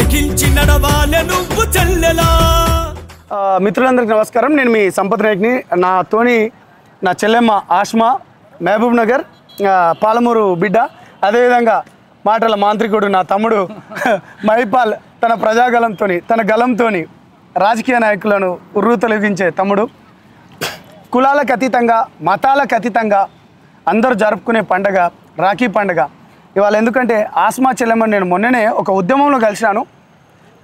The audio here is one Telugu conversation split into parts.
తెగించి నడవాలె నువ్వు చెల్లెలా. మిత్రులందరికీ నమస్కారం. నేను మీ సంపత్ నాయక్ని. నాతోని నా చెల్లెమ్మ ఆష్మా, మహబూబ్ నగర్, పాలమూరు బిడ్డ, అదేవిధంగా మాటల మాంత్రికుడు నా తమ్ముడు మహిపాల్, తన ప్రజాగలంతో తన గలంతో రాజకీయ నాయకులను ఉర్రూతొలగించే తమ్ముడు. కులాలకు అతీతంగా మతాలకు అతీతంగా అందరూ జరుపుకునే పండగ రాఖీ పండుగ ఇవాళ. ఎందుకంటే ఆస్మా చెల్లెమ్మ నేను మొన్ననే ఒక ఉద్యమంలో కలిసినాను.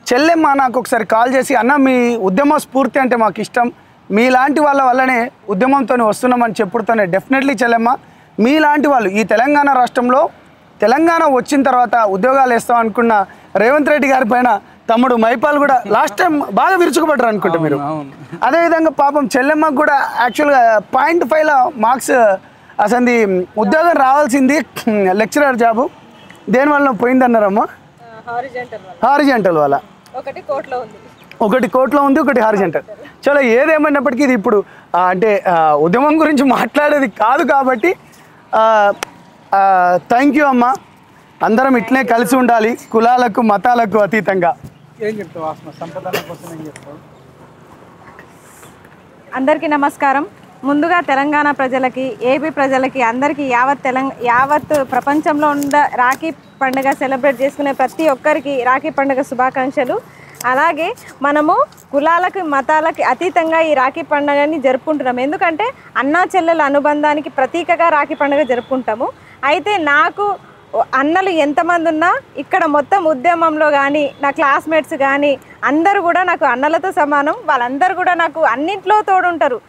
చెల్లెమ్మ నాకు ఒకసారి కాల్ చేసి, అన్న మీ ఉద్యమ స్ఫూర్తి అంటే మాకు ఇష్టం, మీలాంటి వాళ్ళ వల్లనే ఉద్యమంతో వస్తున్నామని చెప్పుడుతోనే డెఫినెట్లీ చెల్లెమ్మ మీలాంటి వాళ్ళు ఈ తెలంగాణ రాష్ట్రంలో తెలంగాణ వచ్చిన తర్వాత ఉద్యోగాలు వేస్తాం అనుకున్న రేవంత్ రెడ్డి గారి పైన తమ్ముడు మహిపాల్ కూడా లాస్ట్ టైం బాగా విరుచుకుపడ్డారు అనుకుంటా మీరు. అదేవిధంగా పాపం చెల్లెమ్మకు కూడా యాక్చువల్గా 0.5 మార్క్స్ అసలు ఉద్యోగం రావాల్సింది లెక్చరర్ జాబు, దేనివల్ల పోయిందన్నారమ్మా? హారిజెంటల్ వల్ల. ఒకటి కోర్టులో ఉంది, ఒకటి హారిజెంటల్. చలో ఏదేమైనప్పటికీ ఇది ఇప్పుడు అంటే ఉద్యమం గురించి మాట్లాడేది కాదు కాబట్టి థ్యాంక్ యూ అమ్మా. అందరం ఇట్లనే కలిసి ఉండాలి, కులాలకు మతాలకు అతీతంగా. ఏం చెప్తావు ఆస్మా, సంపదన కోసం ఏం చెప్తావు? అందరికీ నమస్కారం. ముందుగా తెలంగాణ ప్రజలకి, ఏపీ ప్రజలకి, అందరికీ యావత్ ప్రపంచంలో ఉన్న రాఖీ పండుగ సెలబ్రేట్ చేసుకునే ప్రతి ఒక్కరికి రాఖీ పండుగ శుభాకాంక్షలు. అలాగే మనము కులాలకు మతాలకి అతీతంగా ఈ రాఖీ పండుగని జరుపుకుంటున్నాము. ఎందుకంటే అన్నా చెల్లెల అనుబంధానికి ప్రతీకగా రాఖీ పండుగ జరుపుకుంటాము. అయితే నాకు అన్నలు ఎంతమంది ఉన్నా ఇక్కడ మొత్తం ఉద్యమంలో కానీ నా క్లాస్మేట్స్ కానీ అందరూ కూడా నాకు అన్నలతో సమానం. వాళ్ళందరూ కూడా నాకు అన్నింట్లో తోడుంటారు.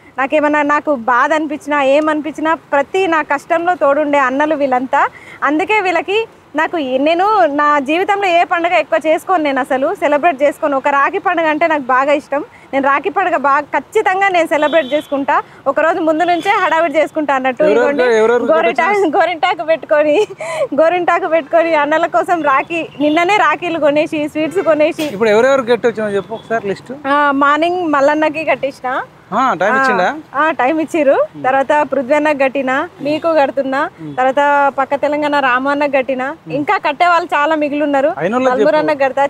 నాకు బాధ అనిపించినా ఏమనిపించినా ప్రతి నా కష్టంలో తోడుండే అన్నలు వీళ్ళంతా. అందుకే వీళ్ళకి నేను నా జీవితంలో ఏ పండుగ ఎక్కువ చేసుకోను, నేను అసలు సెలబ్రేట్ చేసుకోను. ఒక రాఖీ పండుగ అంటే నాకు బాగా ఇష్టం. నేను రాఖీ పండుగ ఖచ్చితంగా నేను సెలబ్రేట్ చేసుకుంటా. ఒకరోజు ముందు నుంచే హడావిడి చేసుకుంటా అన్నట్టు. గోరింటాకు పెట్టుకొని అన్నల కోసం నిన్ననే రాఖీలు కొనేసి, స్వీట్స్ కొనేసి. ఇప్పుడు ఎవరెవరు కట్టొచ్చో చెప్పు ఒకసారి లిస్ట్. మార్నింగ్ మల్లన్నకి కట్టించిన, టైం ఇచ్చిర్రు. తర్వాత పృథ్వీ అన్నకు కట్టిన, మీకు కడుతున్నా. తర్వాత పక్క తెలంగాణ రామన్నకు కట్టిన. ఇంకా కట్టే వాళ్ళు చాలా మిగిలిన్నారు. పల్మూరు అన్నకు కడతా,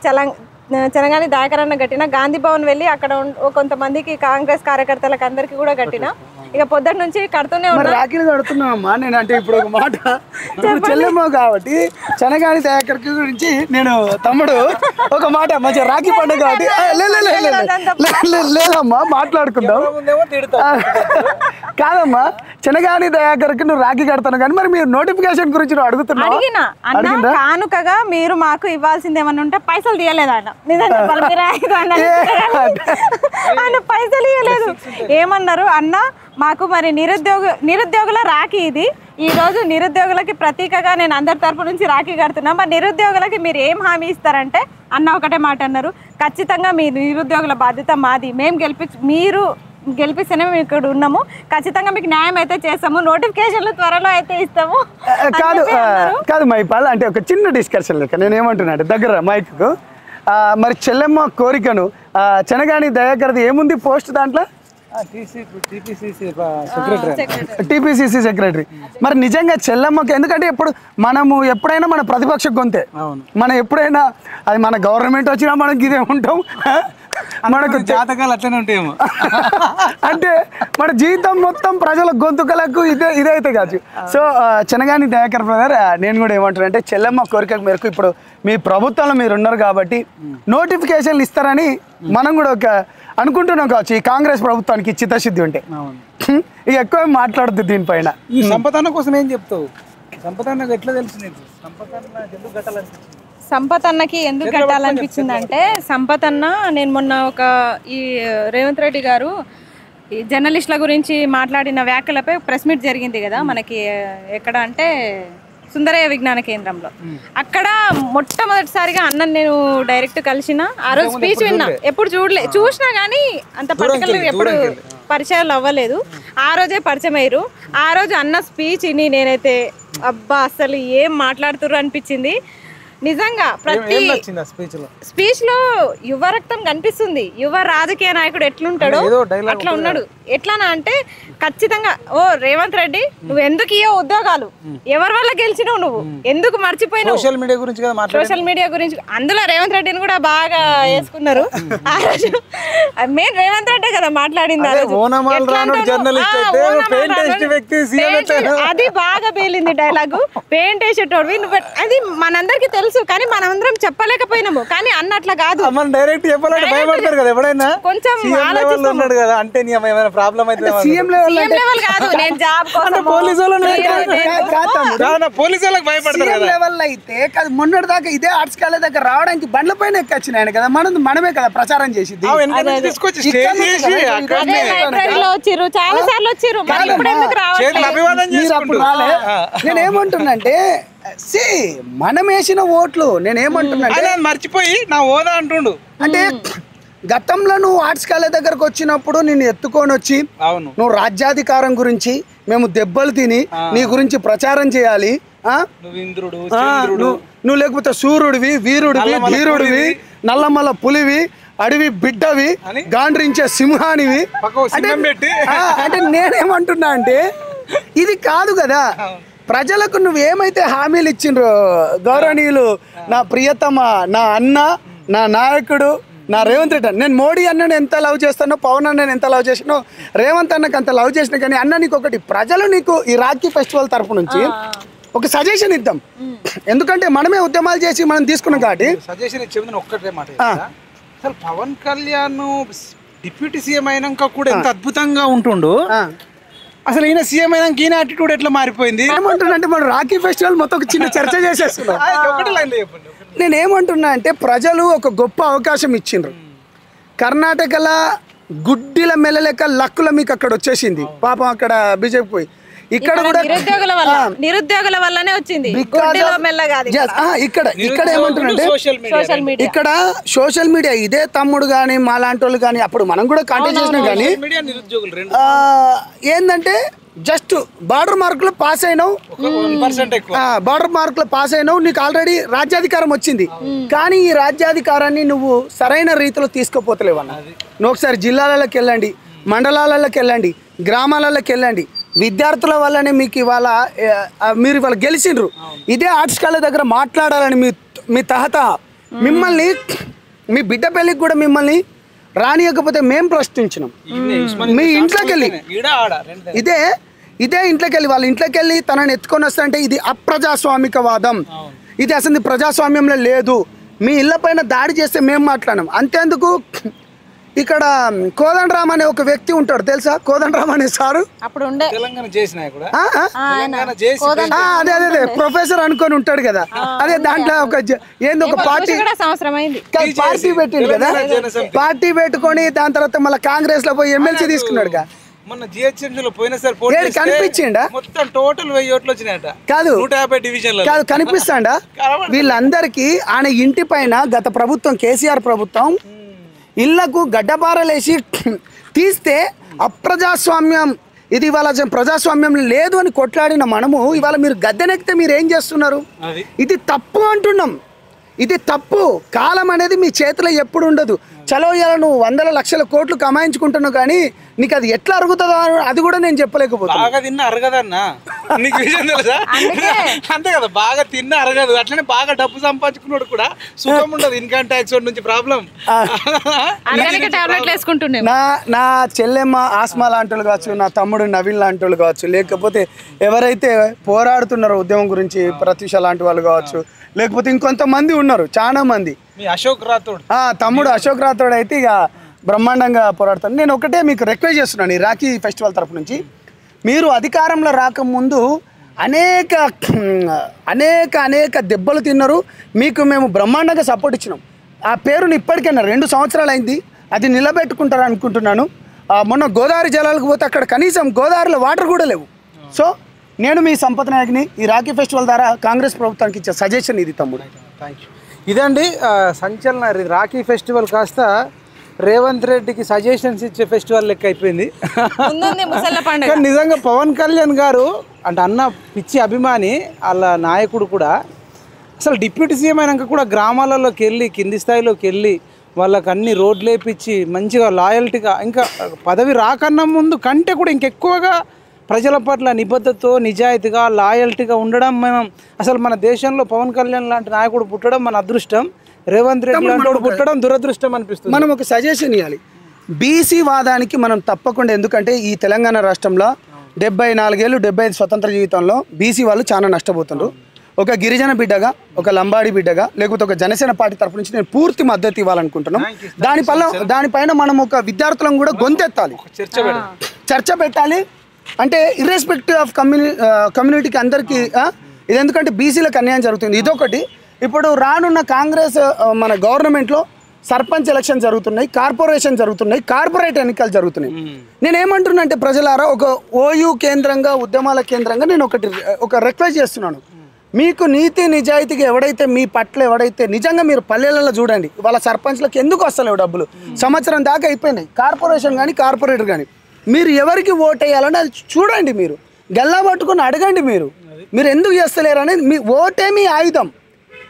చనగాని దయాకర్ అన్న కట్టిన. గాంధీ భవన్ వెళ్ళి అక్కడ కొంతమందికి కాంగ్రెస్ కార్యకర్తలకు అందరికి కూడా కట్టిన. ఇక పొద్దుటి నుంచి కడుతూనే ఉన్నా. రాఖీలు కడుతున్నామమ్మా. నేను అంటే ఇప్పుడు ఒక మాట చెల్లెమ్మ కాబట్టి చనగాని దయాకర్ గురించి నేను తమ్ముడు ఒక మాట మంచిగా రాఖీ పండుగ కాబట్టి లేదమ్మా మాట్లాడుకుందాం. కాదమ్మా, చనగాని దయాకర్కి నువ్వు రాఖీ కడతాను కానీ మరి మీరు నోటిఫికేషన్ గురించి నువ్వు అడుగుతున్నావు. అడిగినా కానుకగా మీరు మాకు ఇవ్వాల్సింది ఏమన్నా ఉంటే పైసలు తీయలేదు ఆయన. ఆయన పైసలు ఇవ్వలేదు. ఏమన్నారు అన్న, మాకు మరి నిరుద్యోగుల రాఖీ ఇది. ఈరోజు నిరుద్యోగులకి ప్రతీకగా నేను అందరి తరపు నుంచి రాఖీ కడుతున్నా. మరి నిరుద్యోగులకి మీరు ఏం హామీ ఇస్తారంటే అన్న ఒకటే మాట అన్నారు, ఖచ్చితంగా మీ నిరుద్యోగుల బాధ్యత మాది. మీరు గెలిపిస్తేనే మేము ఇక్కడ ఉన్నాము. ఖచ్చితంగా మీకు న్యాయం అయితే చేస్తాము. నోటిఫికేషన్లు త్వరలో అయితే ఇస్తాము. కాదు మహిపాల్, అంటే ఒక చిన్న డిస్కషన్ లెక్క నేను ఏమంటున్నా అంటే దగ్గర మైక్కు మరి చెల్లెమ్మ కోరికను చనగాని దయాకర్ది ఏముంది పోస్ట్ దాంట్లో? TPCC secretary. మరి నిజంగా చెల్లెమ్మకి, ఎందుకంటే ఇప్పుడు మనము ఎప్పుడైనా మన ప్రతిపక్ష గొంతే, మనం ఎప్పుడైనా అది మన గవర్నమెంట్ వచ్చినా మనకి ఇదే ఉంటాం, మనకు జాతకాలు అట్లనే ఉంటాయేమో. అంటే మన జీవితం మొత్తం ప్రజల గొంతుకలకు ఇదైతే కాదు. సో చనగాని దయాకర్ బ్రదర్, నేను కూడా ఏమంటాను అంటే చెల్లెమ్మ కోరిక మేరకు ఇప్పుడు మీ ప్రభుత్వంలో మీరు ఉన్నారు కాబట్టి నోటిఫికేషన్లు ఇస్తారని మనం కూడా ఒక అనుకుంటున్నాం కావచ్చు. ఈ కాంగ్రెస్ ప్రభుత్వానికి చిత్తశుద్ధి ఉంటే ఇక ఎక్కువ మాట్లాడుద్ది దీనిపైన. ఈ సంపదన కోసం ఏం చెప్తావు? సంపదన్నకు ఎట్లా తెలుసు నీకు? ఎందుకు కట్టాలనిపించింది? సంపత్ అన్నకి ఎందుకు కట్టాలనిపించింది అంటే, సంపత్ అన్న నేను మొన్న ఈ రేవంత్ రెడ్డి గారు ఈ జర్నలిస్టుల గురించి మాట్లాడిన వ్యాఖ్యలపై ప్రెస్ మీట్ జరిగింది కదా మనకి. ఎక్కడ అంటే సుందరయ్య విజ్ఞాన కేంద్రంలో. అక్కడ మొట్టమొదటిసారిగా అన్నని నేను డైరెక్ట్ కలిసిన. ఆ రోజు స్పీచ్ విన్నా, ఎప్పుడు చూసినా కానీ అంత పర్టికులర్ ఎప్పుడు పరిచయాలు అవ్వలేదు. ఆ రోజే పరిచయం అయ్యారు. ఆ రోజు అన్న స్పీచ్ విని నేనైతే అబ్బా అసలు ఏం మాట్లాడుతుర్రు అనిపించింది. నిజంగా ప్రతి స్పీచ్ లో యువ రక్తం కనిపిస్తుంది. యువ రాజకీయ నాయకుడు ఎట్లుంటాడో అట్లా ఉన్నాడు. ఎట్లానా అంటే ఖచ్చితంగా ఓ రేవంత్ రెడ్డి నువ్వు ఎందుకు ఇయ్యో ఉద్యోగాలు, ఎవరి వల్ల గెలిచినావు, నువ్వు ఎందుకు మర్చిపోయినావు, సోషల్ మీడియా గురించి కదా సోషల్ మీడియా గురించి. అందులో రేవంత్ రెడ్డిని కూడా బాగా వేసుకున్నారు ఆ రోజు. మెయిన్ రేవంత్ రెడ్డి కదా మాట్లాడింది ఆ రోజు. అది బాగా పేలింది డైలాగు. పెయింట్ వేసేటోడివి నువ్వు, అది మనందరికి తెలుసు కానీ మనందరం చెప్పలేకపోయినాము. కానీ అన్నట్లా కాదు, డైరెక్ట్ చెప్పాలంటే భయపడతారు కదా ఎవడైనా. కొంచెం ఉన్నాడు కదా అంటే ప్రాబ్లం అయితే సీఎం లెవెల్ కాదు, నేను జాబ్ కోసం పోలీసు వాళ్ళకి భయపడతారు లెవెల్ అయితే కాదు. మొన్నటి దాకా ఇదే ఆర్ట్స్ కాలేజ్ దగ్గర రావడానికి బండ్ల పైన ఎక్కొచ్చినాయన కదా, మనమే కదా ప్రచారం చేసింది. లైబ్రరీలో వచ్చిర్రు, చాలా సార్లు వచ్చిర్రు. నేనేమంటున్నాంటే మనం వేసిన ఓట్లు, నేనేమంటున్నా మర్చిపోయి నా హోదా అంటుండు. అంటే గతంలో నువ్వు ఆర్ట్స్ కాలేజ్ దగ్గరకు వచ్చినప్పుడు నిన్ను ఎత్తుకొని వచ్చి నువ్వు రాజ్యాధికారం గురించి మేము దెబ్బలు తిని నీ గురించి ప్రచారం చేయాలి, నువ్వు లేకపోతే సూర్యుడివి, వీరుడివి, ధీరుడివి, నల్లమల్ల పులివి, అడవి బిడ్డవి, గాండ్రించే సింహానివి అంటే నేనేమంటున్నా అంటే ఇది కాదు కదా. ప్రజలకు నువ్వేమైతే హామీలు ఇచ్చిండ్రో గౌరవనీయులు, నా ప్రియతమ, నా అన్న, నా నాయకుడు, నా రేవంత్ రెడ్డి. నేను మోడీ అన్నని ఎంత లవ్ చేస్తానో, పవన్ అన్నని ఎంత లవ్ చేసినో, రేవంత్ అన్నకి అంత లవ్ చేసిన. కానీ అన్న నీకు ఒకటి, ప్రజలు నీకు ఈ రాఖీ ఫెస్టివల్ తరపు నుంచి ఒక సజెషన్ ఇద్దాం. ఎందుకంటే మనమే ఉద్యమాలు చేసి మనం తీసుకున్నాం కాబట్టి సజెషన్ ఇచ్చేది ఒక్కటే మాట. అసలు పవన్ కళ్యాణ్ డిప్యూటీ సీఎం అయినాక కూడా ఎంత అద్భుతంగా ఉంటుండు. అసలు ఈయన సీఎం అయినాక ఈయన యాటిట్యూడ్ ఎట్లా మారిపోయింది? ఏమంటున్నా మనం రాఖీ ఫెస్టివల్ మొత్తం ఒక చిన్న చర్చ చేసేస్తున్నాం. నేనేమంటున్నా అంటే ప్రజలు ఒక గొప్ప అవకాశం ఇచ్చిండ్రు. కర్ణాటకలో గుడ్డిల మెల్లలేక లక్కుల మీకు అక్కడ వచ్చేసింది పాపం, అక్కడ బీజేపీ పోయి. ఇక్కడ కూడా నిరుద్యోగుల వల్లనే వచ్చింది. ఇక్కడ ఏమంటున్నాంటే ఇక్కడ సోషల్ మీడియా ఇదే తమ్ముడు కానీ మా లాంటి వాళ్ళు కానీ అప్పుడు మనం కూడా కాంటాక్ట్ చేసినాం. కానీ ఏంటంటే జస్ట్ బార్డర్ మార్కులు పాస్ అయినావు, బార్డర్ మార్కులు పాస్ అయినావు, నీకు ఆల్రెడీ రాజ్యాధికారం వచ్చింది. కానీ ఈ రాజ్యాధికారాన్ని నువ్వు సరైన రీతిలో తీసుకోపోతలేవు అన్న. నువ్వు ఒకసారి జిల్లాలలోకి వెళ్ళండి, మండలాలలోకి వెళ్ళండి, గ్రామాలలోకి వెళ్ళండి. విద్యార్థుల వల్లనే మీకు ఇవాళ మీరు ఇవాళ గెలిచిండ్రు. ఇదే ఆర్ట్స్ కాలేజ్ దగ్గర మాట్లాడాలని మీ తహత మిమ్మల్ని, మీ బిడ్డ పెళ్ళికి కూడా మిమ్మల్ని రానియకపోతే మేము ప్రశ్నించినాం. మీ ఇంట్లోకి వెళ్ళి ఇదే ఇంట్లోకి వెళ్ళి వాళ్ళ ఇంట్లోకి వెళ్ళి తనని ఎత్తుకొని వస్తారంటే ఇది అప్రజాస్వామికవాదం, ఇది అసలు ప్రజాస్వామ్యంలో లేదు. మీ ఇళ్ళ పైన దాడి చేస్తే మేము మాట్లాడాం. అంతేందుకు ఇక్కడ కోదండరామ్ అనే ఒక వ్యక్తి ఉంటాడు తెలుసా? కోదండరామ్ అనే సారు అదే అదే ప్రొఫెసర్ అనుకొని ఉంటాడు కదా. అదే దాంట్లో ఒక ఏంది ఒక పార్టీ పెట్టిండు కదా. పార్టీ పెట్టుకొని దాని తర్వాత మళ్ళీ కాంగ్రెస్ లో పోయి ఎమ్మెల్సీ తీసుకున్నాడు కదా. మొన్న జిహెచ్ఎంసీలో పోయినసారి కనిపించిండా? మొత్తం టోటల్ 1000 ఓట్లు వచ్చినాయట. కాదు 150 డివిజన్లు కాదు కనిపిస్తాడా? వీళ్ళందరికీ ఆయన ఇంటి పైన గత ప్రభుత్వం కేసీఆర్ ప్రభుత్వం ఇళ్లకు గడ్డపారలేసి తీస్తే అప్రజాస్వామ్యం, ఇది ఇవాళ ప్రజాస్వామ్యం లేదు అని కొట్లాడిన మనము ఇవాళ మీరు గద్దెనెక్కితే మీరు ఏం చేస్తున్నారు? ఇది తప్పు అంటున్నాం. ఇది తప్పు. కాలం అనేది మీ చేతిలో ఎప్పుడు ఉండదు. చలో ఇలా నువ్వు 100 లక్షల కోట్లు కమాయించుకుంటున్నావు కానీ నీకు అది ఎట్లా అరుగుతుందో అది కూడా నేను చెప్పలేకపోతున్నా. బాగా తిన్నా అరగదన్నా, నీకు విషయం తెలుసా? అంతే కదా, బాగా తిన్నా అరగదు. అట్లనే బాగా డబ్బు సంపాదించుకున్నాడు కూడా సుఖం ఉండదు. ఇన్కమ్ ట్యాక్స్ నుంచి ప్రాబ్లం. నా చెల్లెమ్మ ఆస్మా లాంటి వాళ్ళు కావచ్చు, నా తమ్ముడు నవీన్ లాంటి వాళ్ళు కావచ్చు, లేకపోతే ఎవరైతే పోరాడుతున్నారో ఉద్యమం గురించి ప్రత్యూష లాంటి వాళ్ళు కావచ్చు, లేకపోతే ఇంకొంతమంది ఉన్నారు చాలా మంది. అశోక్ రాథోడ్ తమ్ముడు అశోక్ రాథోడ్ అయితే ఇక బ్రహ్మాండంగా పోరాడుతాను. నేను ఒకటే మీకు రిక్వెస్ట్ చేస్తున్నాను ఈ రాఖీ ఫెస్టివల్ తరపు నుంచి, మీరు అధికారంలో రాకముందు అనేక అనేక అనేక దెబ్బలు తిన్నారు. మీకు మేము బ్రహ్మాండంగా సపోర్ట్ ఇచ్చినాం. ఆ పేరుని ఇప్పటికైనా 2 సంవత్సరాలు అయింది, అది నిలబెట్టుకుంటారు అనుకుంటున్నాను. మొన్న గోదావరి జలాలకు పోతే అక్కడ కనీసం గోదావరిలో వాటర్ కూడా లేవు. సో నేను మీ సంపత్ నాయక్ని. ఈ రాఖీ ఫెస్టివల్ ద్వారా కాంగ్రెస్ ప్రభుత్వానికి ఇచ్చే సజెషన్ ఇది తమ్ముడు. Thank you. ఇదండి సంచలన రాఖీ ఫెస్టివల్ కాస్త రేవంత్ రెడ్డికి సజెషన్స్ ఇచ్చే ఫెస్టివల్ లెక్క అయిపోయింది. కానీ నిజంగా పవన్ కళ్యాణ్ గారు అంటే అన్న పిచ్చి అభిమాని, వాళ్ళ నాయకుడు కూడా అసలు డిప్యూటీ సీఎం అయినాక కూడా గ్రామాలలోకి వెళ్ళి కింది స్థాయిలోకి వెళ్ళి వాళ్ళకి అన్ని రోడ్లు వేపించి మంచిగా లాయల్టీగా ఇంకా పదవి రాకన్నా ముందు కంటే కూడా ఇంకెక్కువగా ప్రజల పట్ల నిబద్ధతతో నిజాయితీగా లాయల్టీగా ఉండడం మనం అసలు మన దేశంలో పవన్ కళ్యాణ్ లాంటి నాయకుడు పుట్టడం మన అదృష్టం. రేవంత్ రెడ్డి లాంటి పుట్టడం దురదృష్టం అనిపిస్తుంది. మనం ఒక సజెషన్ ఇవ్వాలి. బీసీ వాదానికి మనం తప్పకుండా, ఎందుకంటే ఈ తెలంగాణ రాష్ట్రంలో 74 ఏళ్ళు 75 స్వతంత్ర జీవితంలో బీసీ వాళ్ళు చాలా నష్టపోతున్నారు. ఒక గిరిజన బిడ్డగా, ఒక లంబాడి బిడ్డగా, లేకపోతే ఒక జనసేన పార్టీ తరపు నుంచి నేను పూర్తి మద్దతు ఇవ్వాలనుకుంటున్నాం. దానిపైన మనం ఒక విద్యార్థులను కూడా గొంతెత్తాలి, చర్చ పెట్టాలి. అంటే ఇర్రెస్పెక్టివ్ ఆఫ్ కమ్యూనిటీకి అందరికీ ఇది, ఎందుకంటే బీసీలకు అన్యాయం జరుగుతుంది. ఇదొకటి. ఇప్పుడు రానున్న కాంగ్రెస్ మన గవర్నమెంట్లో సర్పంచ్ ఎలక్షన్ జరుగుతున్నాయి, కార్పొరేషన్ జరుగుతున్నాయి, కార్పొరేట్ ఎన్నికలు జరుగుతున్నాయి. నేనేమంటున్నా అంటే ప్రజలారా, ఒక ఓయూ కేంద్రంగా, ఉద్యమాల కేంద్రంగా నేను ఒక రిక్వెస్ట్ చేస్తున్నాను. మీకు నీతి నిజాయితీగా ఎవడైతే మీ పట్ల ఎవడైతే నిజంగా మీరు పల్లెలలో చూడండి, వాళ్ళ సర్పంచ్లకు ఎందుకు వస్తలేవు డబ్బులు? సంవత్సరం దాకా అయిపోయినాయి. కార్పొరేషన్ కానీ కార్పొరేటర్ కానీ మీరు ఎవరికి ఓటు వేయాలని అది చూడండి. మీరు గల్లా పట్టుకుని అడగండి. మీరు ఎందుకు చేస్తలేరు అనేది మీ ఓటే మీ ఆయుధం.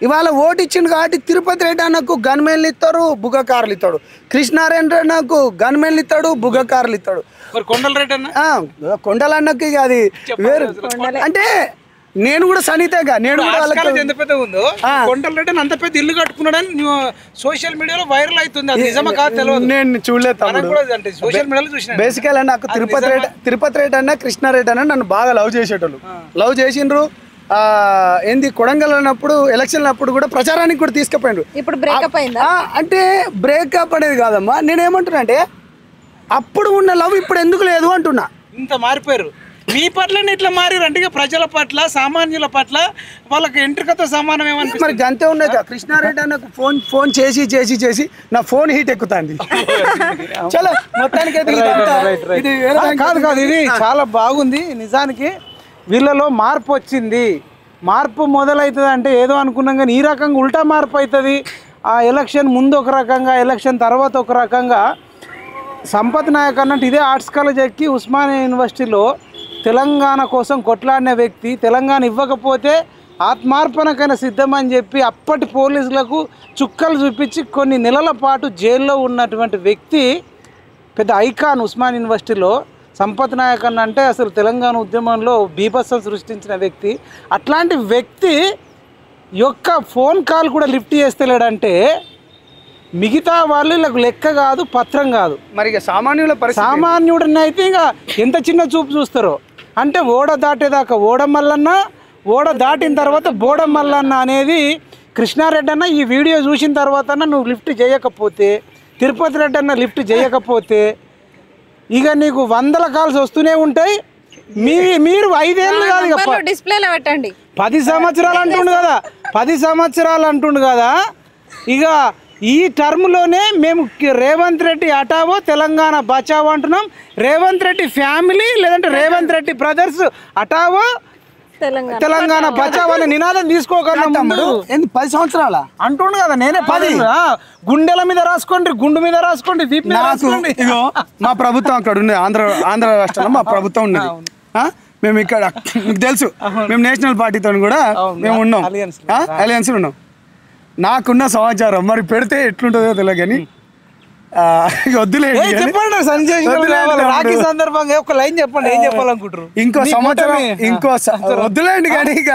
ఇవాళ ఓటు ఇచ్చిండు కాబట్టి తిరుపతి రెడ్డి అన్నకు గన్మెన్లు ఇస్తాడు, బుగ్గకారులు ఇస్తాడు. కృష్ణారెడ్డి గన్మెన్లు ఇస్తాడు, బుగ్గకారులు ఇస్తాడు. కొండలన్నకి అది వేరు. అంటే నేను కూడా సన్నిహితంగా నేను కూడా వాళ్ళకి ఎంత పెద్ద ఉందో కొండల రెడ్డి అంత పెద్ద ఇల్లు కట్టుకున్నాడని సోషల్ మీడియాలో వైరల్ అవుతుంది. అది నిజమా కాదు తెలియదు, నేను చూడలేదు. సోషల్ మీడియాలో చూసిన బేసికల్ నాకు తిరుపతి రెడ్డి అన్న, కృష్ణారెడ్డి అన్న నన్ను బాగా లవ్ చేసేటోళ్ళు. లవ్ చేసిండ్రు. ఏంది కొడంగల్ అన్నప్పుడు ఎలక్షన్ అప్పుడు కూడా ప్రచారానికి కూడా తీసుకుపోయిండ్రు. ఇప్పుడు బ్రేకప్ అయిందా? అంటే బ్రేకప్ అనేది కాదమ్మా. నేనేమంటున్నా అంటే అప్పుడు ఉన్న లవ్ ఇప్పుడు ఎందుకు లేదు అంటున్నా. ఇంత మారిపోయారు. మీ పట్లనే ఇట్లా మారారు అంటే ప్రజల పట్ల, సామాన్యుల పట్ల వాళ్ళకి ఎంట్రికతో సమానం ఏమని మరి గంతే ఉన్నాయి. కృష్ణారెడ్డి అన్నకు ఫోన్ చేసి నా ఫోన్ హీట్ ఎక్కుతాంది. చలో మొత్తానికి కాదు ఇది చాలా బాగుంది. నిజానికి వీళ్ళలో మార్పు వచ్చింది. మార్పు మొదలవుతుంది అంటే ఏదో అనుకున్నాం కానీ ఈ రకంగా ఉల్టా మార్పు అవుతుంది. ఆ ఎలక్షన్ ముందు ఒక రకంగా, ఎలక్షన్ తర్వాత ఒక రకంగా. సంపత్ నాయక్ అన్నట్టు ఇదే ఆర్ట్స్ కాలేజ్ ఎక్కి ఉస్మానియా యూనివర్సిటీలో తెలంగాణ కోసం కొట్లాడిన వ్యక్తి, తెలంగాణ ఇవ్వకపోతే ఆత్మార్పణకైనా సిద్ధమని చెప్పి అప్పటి పోలీసులకు చుక్కలు చూపించి కొన్ని నెలల పాటు జైల్లో ఉన్నటువంటి వ్యక్తి, పెద్ద ఐకాన్ ఉస్మానియా యూనివర్సిటీలో సంపత్ నాయక్ అన్న అంటే అసలు తెలంగాణ ఉద్యమంలో బీభత్సం సృష్టించిన వ్యక్తి. అట్లాంటి వ్యక్తి యొక్క ఫోన్ కాల్ కూడా లిఫ్ట్ చేస్తలేడంటే మిగతా వాళ్ళు వీళ్ళకు లెక్క కాదు, పత్రం కాదు. మరి సామాన్యుడిని అయితే ఇక ఎంత చిన్న చూపు చూస్తారో. అంటే ఓడ దాటేదాకా ఓడమల్లన్న, ఓడ దాటిన తర్వాత బోడమల్లన్న అనేది కృష్ణారెడ్డి అన్న ఈ వీడియో చూసిన తర్వాత నువ్వు లిఫ్ట్ చేయకపోతే, తిరుపతి రెడ్డి అన్న లిఫ్ట్ చేయకపోతే ఇక నీకు 100 కాల్స్ వస్తూనే ఉంటాయి. మీరు 5 ఏళ్ళు కాదు, డిస్ప్లేలో పెట్టండి, 10 సంవత్సరాలు అంటుండు కదా, 10 సంవత్సరాలు అంటుండు కదా. ఇక ఈ టర్మ్లోనే మేము రేవంత్ రెడ్డి హటావో తెలంగాణ బచావో అంటున్నాం. రేవంత్ రెడ్డి ఫ్యామిలీ లేదంటే రేవంత్ రెడ్డి బ్రదర్స్ హటావో తెలంగాణ బచావో అనే నినాదం తీసుకోగలం. 10 సంవత్సరాల అంటుండు కదా. నేనే 10 గుండెల మీద రాసుకోండి, గుండు మీద రాసుకోండి, వీపు మీద రాసుకోండి. ఇగో మా ప్రభుత్వం అక్కడ ఉంది, ఆంధ్ర రాష్ట్రంలో మా ప్రభుత్వం ఉన్నది. మేము ఇక్కడ మీకు తెలుసు, మేము నేషనల్ పార్టీతో కూడా మేము ఉన్నాం, అలయన్స్ ఉన్నాం. నాకున్న సమాచారం మరి పెడితే ఎట్లుంటుందో తెలియదు కానీ వద్దులేండి. రాఖీ సందర్భంగా ఒక లైన్ చెప్పండి, ఏం చెప్పాలనుకుంటారు? ఇంకో సంవత్సరం వద్దులేండి కానీ ఇక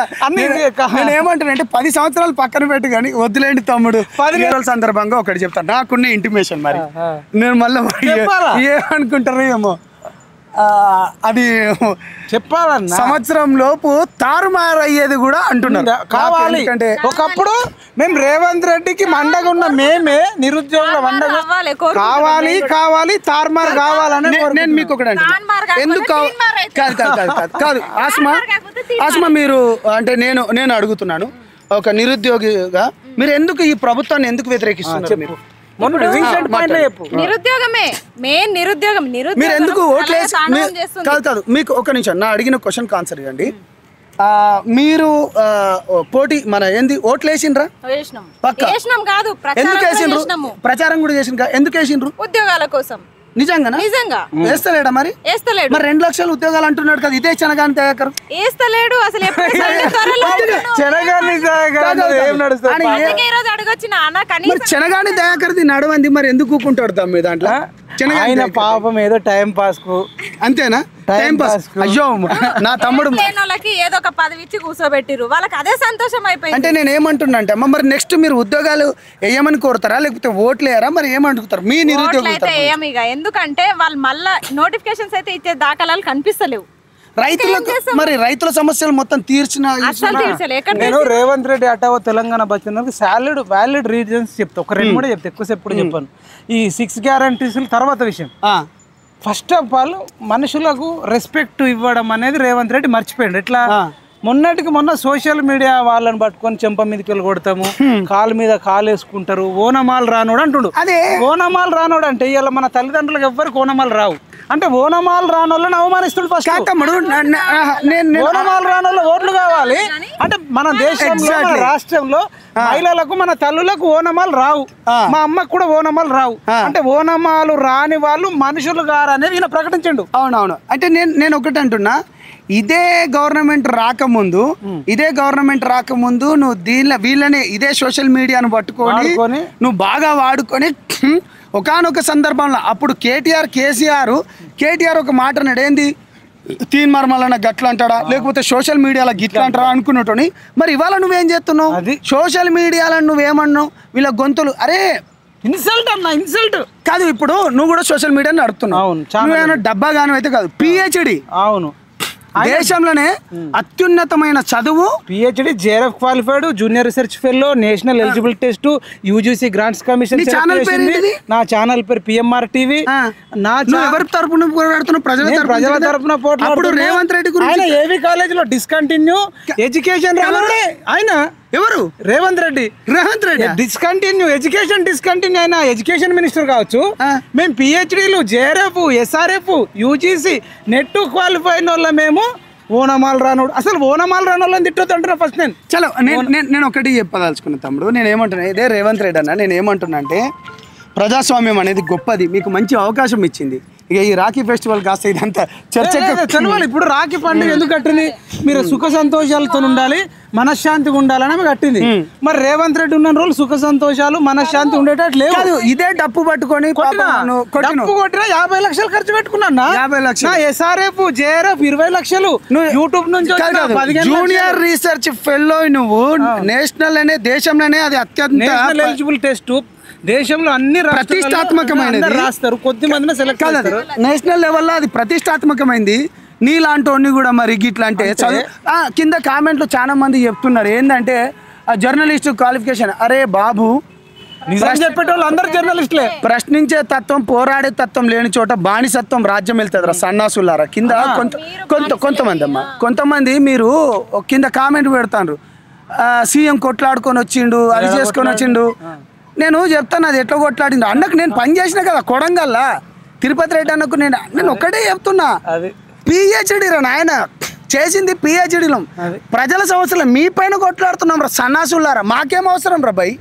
నేను ఏమంటానంటే 10 సంవత్సరాలు పక్కన పెట్టి కానీ వద్దులేండి తమ్ముడు. 10 రోజుల సందర్భంగా ఒకటి చెప్తాను. నాకున్న ఇంటిమేషన్ మరి నేను మళ్ళీ ఏమనుకుంటారు ఏమో, అది చెప్పాలన్నా సంవత్సరం లోపు తారుమారు అయ్యేది కూడా అంటున్నారు. కావాలి అంటే ఒకప్పుడు మేము రేవంత్ రెడ్డికి మండగా ఉన్న మేమే నిరుద్యోగుల మండగా కావాలి తారుమారు కావాలని. నేను మీకు ఒకటి అంటే ఎందుకు కాదు ఆస్మా మీరు అంటే నేను అడుగుతున్నాను ఒక నిరుద్యోగిగా, మీరు ఎందుకు ఈ ప్రభుత్వాన్ని ఎందుకు వ్యతిరేకిస్తున్నారు? మీరు నిరుద్యోగమే మెయిన్ నిరుద్యోగం. మీరు ఎందుకు ఓట్లేసి కాదు మీకు ఒక నిమిషం నా అడిగిన క్వశ్చన్ ఆన్సర్ ఇవ్వండి. మీరు పోటీ మన ఏంది ఓట్లు వేసిండ్రా? పక్కా. ఎందుకు వేసిండ్రు? ప్రచారం కూడా చేసిండ్రా? ఎందుకు వేసిండ్రు? ఉద్యోగాల కోసం. నిజంగా నిజంగా వేస్తలేడా మరి వేస్తలేడు. మరి 2 లక్షల ఉద్యోగాలు అంటున్నాడు కదా, ఇదే చెనగాని దయాకర్ వేస్తలేడు అసలు. ఈ రోజు అడగొచ్చిన అన్న మరి చెనగాని దయాకర్ది నడవంది, మరి ఎందుకు కూకుంటాడు తమ్మి దాంట్లో? ఆయన పాపం ఏదో టైం పాస్ కు అంతేనా? Time pass. అయ్యో నా తమ్ముడు వాళ్ళకి ఏదో ఒక పదవి ఇచ్చి కూర్చోబెట్టిరు, వాళ్ళకి అదే సంతోషం అయిపోయింది. అంటే నేను ఏమంటున్నా అంటే అమ్మ, మరి నెక్స్ట్ మీరు ఉద్యోగాలు వేయమని కోరుతారా లేకపోతే ఓట్లు వేయరా? మరి ఏమంటుతారు మీ నిరుద్యోగులు? అయితే ఏమి ఇక, ఎందుకంటే వాళ్ళు మళ్ళా నోటిఫికేషన్స్ అయితే ఇచ్చే దాఖలాలు కనిపిస్తలేవు. రైతులకు మరి రైతుల సమస్యలు మొత్తం తీర్చిన అసలు తీర్చలే. నేను రేవంత్ రెడ్డి అటావో తెలంగాణ బతికి వ్యాలిడ్ రీజన్స్ చెప్తా. ఒక 2-3 చెప్తా, ఎక్కువసేపు ఎప్పుడు చెప్పాను. ఈ 6 గ్యారంటీస్ తర్వాత విషయం, ఫస్ట్ ఆఫ్ ఆల్ మనుషులకు రెస్పెక్ట్ ఇవ్వడం అనేది రేవంత్ రెడ్డి మర్చిపోయిండు. ఎట్లా మొన్నటికి మొన్న సోషల్ మీడియా వాళ్ళని పట్టుకొని చెంప మీదకి వెళ్ళి కొడతాము, కాలు మీద కాలు వేసుకుంటారు, ఓనమాలు రానోడు అంటుండు. అదే ఓనమాలు రానోడు అంటే ఇలా మన తల్లిదండ్రులకు ఎవ్వరికి ఓనమాలు రావు అంటే ఓనమాలు రానోళ్ళని అవమానిస్తుడు. ఫస్ట్ ఓనమాలు రానోళ్ళ ఓట్లు కావాలి అంటే మన దేశంలో మన రాష్ట్రంలో మహిళలకు మన తల్లులకు ఓనమాలు రావు, మా అమ్మకు కూడా ఓనమాలు రావు. అంటే ఓనమాలు రాని వాళ్ళు మనుషులు గారు అనేది ఈయన ప్రకటించండు. అవునవును. అంటే నేను ఒకటి అంటున్నా, ఇదే గవర్నమెంట్ రాకముందు నువ్వు వీళ్ళని ఇదే సోషల్ మీడియాను పట్టుకొని నువ్వు బాగా వాడుకొని ఒకానొక సందర్భంలో అప్పుడు కేటీఆర్ ఒక మాట అన్నాడు, ఏంది తీన్మార్మలన్న గట్ల అంటాడా లేకపోతే సోషల్ మీడియాలో గిట్లా అంటారా అనుకున్నట్టుని. మరి ఇవాళ నువ్వేం చేస్తున్నావు? సోషల్ మీడియాలో నువ్వేమన్నావు? వీళ్ళ గొంతులు అరే ఇన్సల్ట్ అన్న, ఇన్సల్ట్ కాదు. ఇప్పుడు నువ్వు కూడా సోషల్ మీడియాని నడుపుతున్నావు, నువ్వేమన్నా డబ్బా గానం అయితే కాదు, పిహెచ్డి. అవును, దేశంలోనే అత్యున్నతమైన చదువు, PhD, JRF qualified, junior research fellow, national eligible test, UGC grants commission. నా ఛానల్ పేరు పిఎంఆర్ టీవీ. ఎవరి తరపున పోరాడుతున్నావు? ప్రజల తరపున పోరాడు. రేవంత్ రెడ్డి గురించి ఏవి కాలేజ్ లో డిస్కంటిన్యూ ఎడ్యుకేషన్ ఆయన ఎవరు? రేవంత్ రెడ్డి డిస్కంటిన్యూ అయినా ఎడ్యుకేషన్ మినిస్టర్ కావచ్చు. మేము పిహెచ్డీలు, JRF, SRF, UGC, NET qualify అయిన వాళ్ళ మేము ఓనమాలు రానోడు. అసలు ఓనమాలు రానోళ్ళని తిట్టొద్దు అంటున్నా ఫస్ట్. నేను ఒకటి చెప్పదలుచుకున్నా తమ్ముడు. నేను ఏమంటున్నా, ఇదే రేవంత్ రెడ్డి అన్న, నేను ఏమంటున్నా అంటే ప్రజాస్వామ్యం అనేది గొప్పది, మీకు మంచి అవకాశం ఇచ్చింది. ఇక ఈ రాఖీ ఫెస్టివల్ కాస్త ఇదంతా చర్చ తెలవాలి. ఇప్పుడు రాఖీ పండుగ ఎందుకు కట్టింది? మీరు సుఖ సంతోషాలతో ఉండాలి, మనశ్శాంతిగా ఉండాలని కట్టింది. మరి రేవంత్ రెడ్డి ఉన్న రోజులు సుఖ సంతోషాలు మనశ్శాంతి ఉండేటట్టు లేవు. ఇదే డప్పు పట్టుకొని డప్పు కొట్టినా 50 లక్షలు ఖర్చు పెట్టుకున్నా. 50 లక్షలు ఎస్ఆర్ఎఫ్, జేఆర్ఎఫ్ 20 లక్షలు యూట్యూబ్ నుంచి. జూనియర్ రీసెర్చ్ ఫెలో నువ్వు నేషనల్ అనే దేశంలోనే అది అత్యంత ఎలిజిబుల్ టెస్ట్. దేశంలో అన్ని ప్రతిష్టాత్మకమైనది రాస్తారు, కొద్ది మందిని సెలెక్ట్ చేస్తారు. నేషనల్ లెవెల్లో అది ప్రతిష్టాత్మకమైంది. నీలాంటి కూడా మరి గిట్లా అంటే కింద కామెంట్లు చాలా మంది చెప్తున్నారు ఏంటంటే జర్నలిస్ట్ క్వాలిఫికేషన్. అరే బాబు, నిజం చెప్పేటోళ్ళు అందరు జర్నలిస్టులే. ప్రశ్నించే తత్వం, పోరాడే తత్వం లేని చోట బానిసత్వం రాజ్యం వెళ్తుంది రా సన్నాసులారా. కింద కొంతమంది మీరు కింద కామెంట్ పెడతారు, సీఎం కొట్లాడుకొని వచ్చిండు, అది చేసుకొని వచ్చిండు. నేను చెప్తాను అది ఎట్లా కొట్లాడిండు. అన్నకు నేను పని చేసిన కదా కొడంగల్లా, తిరుపతి రెడ్డి అన్నకు నేను ఒక్కటే చెప్తున్నా, పిహెచ్డి రా నాయన చేసింది పిహెచ్డీలో. ప్రజల సమస్యలు మీ పైన కొట్లాడుతున్నాం రా సన్నాసులారా. మాకేం అవసరం రా భయ్,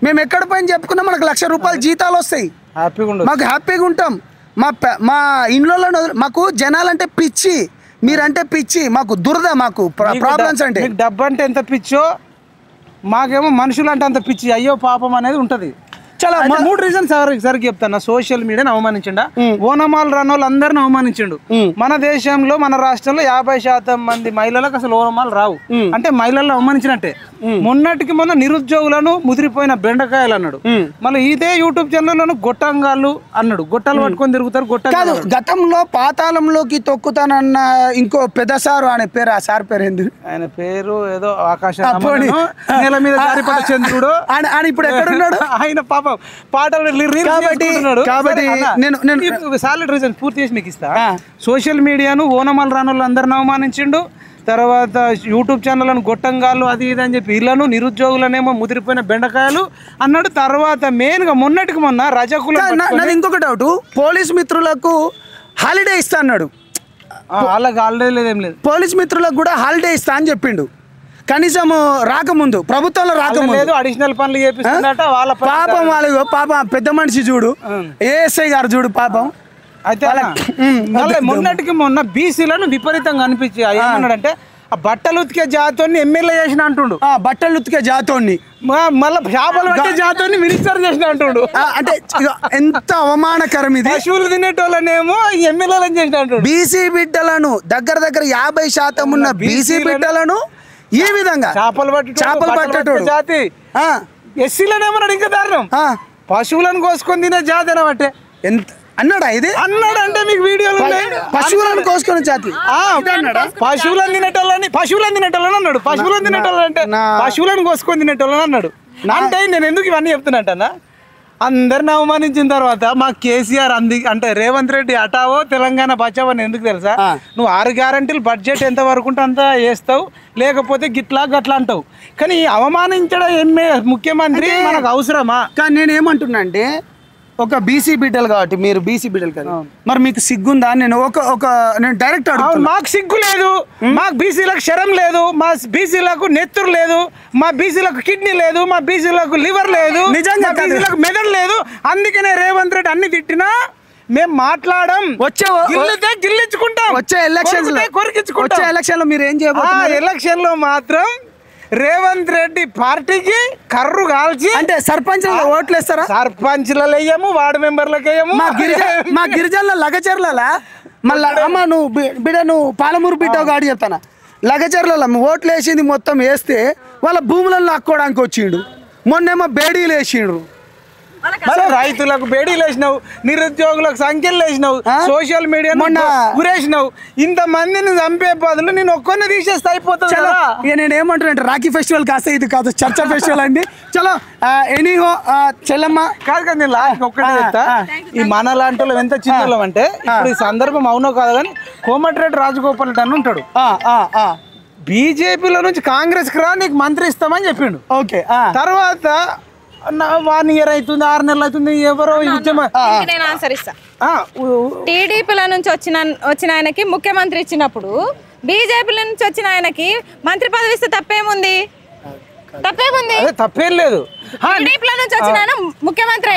మేము ఎక్కడ పైన చెప్పుకున్నా మనకు ₹1,00,000 జీతాలు వస్తాయి, మాకు హ్యాపీగా ఉంటాం. మా ఇంట్లో మాకు జనాలంటే పిచ్చి, మీరంటే పిచ్చి, మాకు దురద, మాకు ప్రాబ్లమ్స్ అంటే. డబ్బు అంటే ఎంత పిచ్చో మాకేమో మనుషులు అంటే అంత పిచ్చి, అయ్యో పాపం అనేది ఉంటది. చాలా 3 రీజన్స్ సరికి చెప్తాను. సోషల్ మీడియాని అవమానించండా, ఓనమాలు రాని వాళ్ళు అందరిని అవమానించండు. మన దేశంలో మన రాష్ట్రంలో 50% మంది మహిళలకు అసలు ఓనమాలు రావు అంటే మహిళలను అవమానించినట్టే. మొన్నటికి మొన్న నిరుద్యోగులను ముదిరిపోయిన బెండకాయలు అన్నాడు. మళ్ళీ ఇదే యూట్యూబ్ ఛానల్లోనూ గొట్టంగాళ్ళు అన్నాడు. గొట్టాలు పట్టుకొని తిరుగుతారు. గొట్టాలు గతంలో పాతాళంలోకి తొక్కుతానన్న ఇంకో పెద్ద సారు, ఆయన పేరు, ఆ సార్ పేరు ఏంది? ఆయన పేరు ఏదో ఆకాశ నేల మీద జారిపడ్డ చంద్రుడు. ఆయన ఇప్పుడు ఎక్కడ ఉన్నాడు? ఆయన పాప పాటలు కాబట్టి సాలిడ్ రీజన్ పూర్తి చేసి మీకు ఇస్తా. సోషల్ మీడియాను ఓనమాలు రాని వాళ్ళు అందరిని అవమానించిండు. తర్వాత యూట్యూబ్ ఛానళ్ళను గొట్టంగాళ్ళు అది ఇది అని చెప్పి వీళ్ళను, నిరుద్యోగులనేమో ముదిరిపోయిన బెండకాయలు అన్నాడు. తర్వాత మెయిన్గా మొన్నటికి మొన్న రజకులు. ఇంకొక డౌట్, పోలీస్ మిత్రులకు హాలిడే ఇస్తా అన్నాడు. వాళ్ళకి హాలిడే లేదేం లేదు, పోలీస్ మిత్రులకు కూడా హాలిడే ఇస్తా అని చెప్పిండు. కనీసం రాకముందు, ప్రభుత్వంలో రాకముందు అడిషనల్ పనులు చేపిస్తున్నట. వాళ్ళ పాపం, వాళ్ళు పాపం పెద్ద మనిషి చూడు, ఏఎస్ఐ గారు చూడు, పాపం అయితే మొన్నటికి మొన్న బీసీలను విపరీతంగా అనిపించి ఏమన్నాడంటే ఆ బట్టలు ఉతికే జాతోని ఎమ్మెల్యే చేసిన అంటుండు, బట్టలు ఉతికే జాతోని మళ్ళీ చేపలు పట్టే జాతోని మినిస్టర్ చేసిన అంటుండు. అంటే ఎంత అవమానకరం ఇది. పశువులు తినేటోళ్ళనేమో ఎమ్మెల్యేలను చేసిన అంటుండు. బీసీ బిడ్డలను దగ్గర 50% ఉన్న బీసీ బిడ్డలను ఈ విధంగా చేపలు పట్టేటోడు జాతి, ఎస్సీలనేమన్నాడు ఇంకా దారుణం, పశువులను కోసుకొని తినే జాతి అనబట్టే. ఎంత అన్నాడా ఇది? అన్నాడంటే మీకు వీడియోలు పశువులను కోసుకొని జాతి, పశువులను తినేటోళ్ళని అన్నాడు. పశువులను తినేటోళ్ళు అంటే పశువులను కోసుకొని తినేటోళ్ళని అన్నాడు. అంటే నేను ఎందుకు ఇవన్నీ చెప్తున్నట్టన్నా, అందరిని అవమానించిన తర్వాత మా కేసీఆర్ అంటే రేవంత్ రెడ్డి అటావో తెలంగాణ బచావో అని ఎందుకు తెలుసా, నువ్వు 6 గ్యారంటీలు బడ్జెట్ ఎంత వరకు ఉంటే అంత వేస్తావు, లేకపోతే గిట్లా గట్లా అంటావు. కానీ అవమానించడం ముఖ్యమంత్రి మనకు అవసరమా? కానీ నేనేమంటున్నా అంటే ఒక బీసీ బిడ్డలు కాబట్టి మీరు బీసీ బిడ్డలు కదా, మరి మీకు సిగ్గుందా? నేను నేను డైరెక్ట్ అడుగుతాను. మాకు సిగ్గు లేదు, మాకు బీసీలకు శరం లేదు, మా బీసీలకు నెత్తురు లేదు, మా బీసీలకు కిడ్నీ లేదు, మా బీసీలకు లివర్ లేదు, నిజంగా బీసీలకు మెదడు లేదు. అందుకనే రేవంత్ రెడ్డి అన్ని తిట్టినా మేము మాట్లాడడం, గిల్లించుకుంటాం. వచ్చే ఎలక్షన్ లో మీరు ఏం చేయబోతున్నారు? ఎలక్షన్ లో మాత్రం రేవంత్ రెడ్డి పార్టీకి కర్రు కాల్చి, అంటే సర్పంచ్ ఓట్లు వేస్తారా? సర్పంచ్లలో వేయము, వార్డు మెంబర్లకు వేయము. మా గిరిజనుల లగచర్ల మళ్ళీ అమ్మ నువ్వు బిడ్డ నువ్వు పాలమూరు బిడ్డ గాడి చెప్తానా, లగచర్ల ఓట్లు వేసింది మొత్తం వేస్తే వాళ్ళ భూములను లాక్కోవడానికి వచ్చిండు. మొన్నేమో బేడీలు వేసిండ్రు, రైతులకు బేడీలు వేసినావు, నిరుద్యోగులకు సంఖ్యలు వేసినావు, సోషల్ మీడియా గురేసినావు. ఇంత మందిని చంపే బదులు నేను ఒక్కరిని తీసేస్తే అయిపోతుంది కదా. నేను ఏమంటున్నా, రాఖీ ఫెస్టివల్ కాస్త ఇది కాదు, చర్చ ఫెస్టివల్ అండి. చలో ఎనీహో చెల్లమ్మ కాదు కదా, నేను లాస్ట్ ఒక్కటే చెప్తా. ఈ మన లాంటి వాళ్ళు ఎంత చిన్నోళ్ళం అంటే, ఇప్పుడు ఈ సందర్భం అవునో కాదు కానీ కోమటిరెడ్డి రాజగోపాల్ రెడ్డి అని ఉంటాడు, బీజేపీలో నుంచి కాంగ్రెస్ కి రా నీకు మంత్రి ఇస్తామని చెప్పిండు. ఓకే, తర్వాత 1 year అవుతుంది, 6 నెలలు అవుతుంది, ఎవరో నేను ఆన్సర్ ఇస్తా. టీడీపీల నుంచి వచ్చిన ఆయనకి ముఖ్యమంత్రి ఇచ్చినప్పుడు బీజేపీల నుంచి వచ్చిన ఆయనకి మంత్రి పదవి ఇస్తే తప్పేముంది? తప్పేం లేదు. టీడీపీల నుంచి వచ్చిన ఆయన ముఖ్యమంత్రి